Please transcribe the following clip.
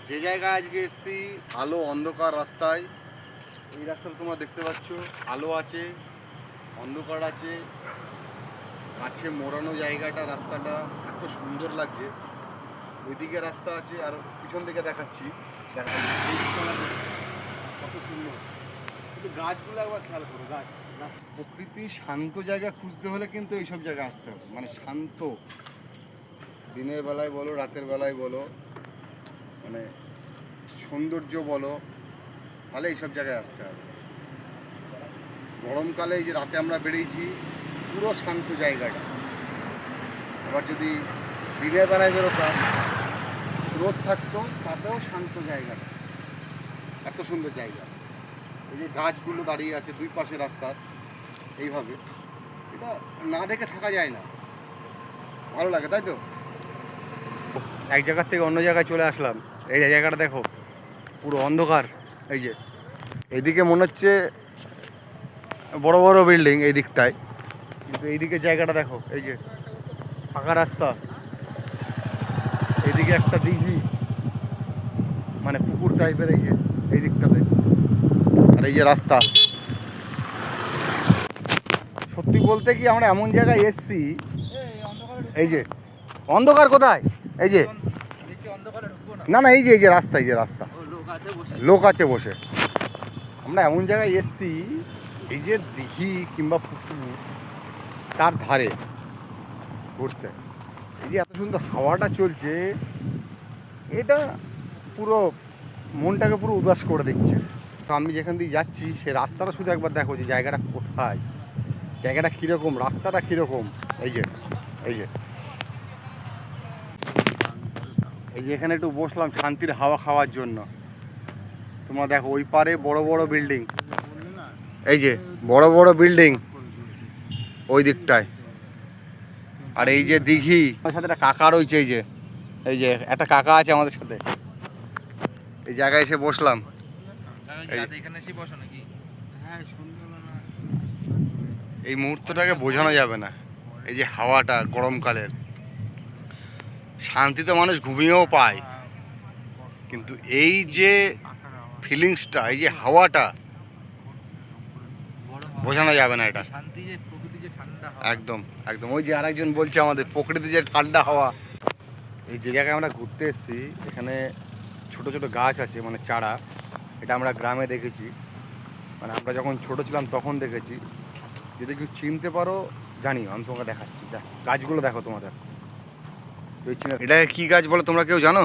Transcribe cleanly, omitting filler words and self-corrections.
যে জায়গায় আজকে এসেছি আলো অন্ধকার রাস্তায়, এই রাস্তাটা তোমরা দেখতে পাচ্ছ, আলো আছে, অন্ধকার আছে, গাছে মোড়ানো জায়গাটা, রাস্তাটা এত সুন্দর লাগছে। ওইদিকে রাস্তা আছে আর পিছন দিকে দেখাচ্ছি, কত সুন্দর। কিন্তু গাছগুলো একবার খেয়াল করো, গাছ। প্রকৃতি শান্ত জায়গা খুঁজতে হলে কিন্তু এইসব জায়গায় আসতে হবে, মানে শান্ত। দিনের বেলায় বলো, রাতের বেলায় বলো, মানে সৌন্দর্য বলো, তাহলে এইসব জায়গায় আসতে হবে। গরমকালে এই যে রাতে আমরা বেরিয়েছি, পুরো শান্ত জায়গাটা। আবার যদি দিনের বেলায় বেরোতাম, রোদ থাকতো, তাতেও শান্ত জায়গাটা, এত সুন্দর জায়গা। এই যে গাছগুলো দাঁড়িয়ে আছে দুই পাশে রাস্তার, এইভাবে এটা না দেখে থাকা যায় না, ভালো লাগে, তাই তো। এক জায়গার থেকে অন্য জায়গায় চলে আসলাম, এই জায়গাটা দেখো পুরো অন্ধকার। এই যে এইদিকে মনে হচ্ছে বড় বড় বিল্ডিং এই দিকটায়, কিন্তু এইদিকে জায়গাটা দেখো, এই যে ফাঁকা রাস্তা, এইদিকে একটা দিঘি, মানে পুকুর টাইপের, এই যে এই দিকটাতে, আর এই যে রাস্তা। সত্যি বলতে কি আমরা এমন জায়গায় এসছি, এই যে অন্ধকার কোথায়, এই যে না না, এই যে রাস্তা, এই যে রাস্তা, লোক আছে বসে। আমরা এমন জায়গায় এসছি, এই যে দিঘি কিংবা পুকুর, তার ধারে ঘুরতে, এই যে এত সুন্দর হাওয়াটা চলছে, এটা পুরো মনটাকে পুরো উদাস করে দিচ্ছে। তো আমি যেখান দিয়ে যাচ্ছি সে রাস্তাটা শুধু একবার দেখো, যে জায়গাটা কোথায়, জায়গাটা কীরকম, রাস্তাটা কীরকম। এই যে এই যে এই যে এখানে একটু বসলাম শান্তির হাওয়া খাওয়ার জন্য। তোমরা দেখো ওই পারে বড় বড় বিল্ডিং, এই যে বড় বড় বিল্ডিং ওই দিকটায়, আর এই যে দিঘি, আমার সাথে একটা কাকা রয়েছে, এই যে একটা কাকা আছে আমাদের সাথে। এই জায়গায় এসে বসলাম, এই মুহূর্তটাকে বোঝানো যাবে না। এই যে হাওয়াটা গরমকালের, শান্তিতে মানুষ ঘুমিয়েও পায়, কিন্তু এই যে ফিলিংসটা, এই যে হাওয়াটা, বোঝানো যাবে না এটা। একদম একদম, ওই যে আরেকজন বলছে আমাদের প্রকৃতি যে ঠান্ডা হাওয়া। এই যে জায়গায় আমরা ঘুরতে এসেছি, এখানে ছোট ছোট গাছ আছে, মানে চারা। এটা আমরা গ্রামে দেখেছি, মানে আমরা যখন ছোট ছিলাম তখন দেখেছি। যদি কেউ চিনতে পারো জানি, আমি তোমাকে দেখাচ্ছি। গাছগুলো দেখো তোমাদের, এটা কি গাছ বলো তোমরা, কেউ জানো?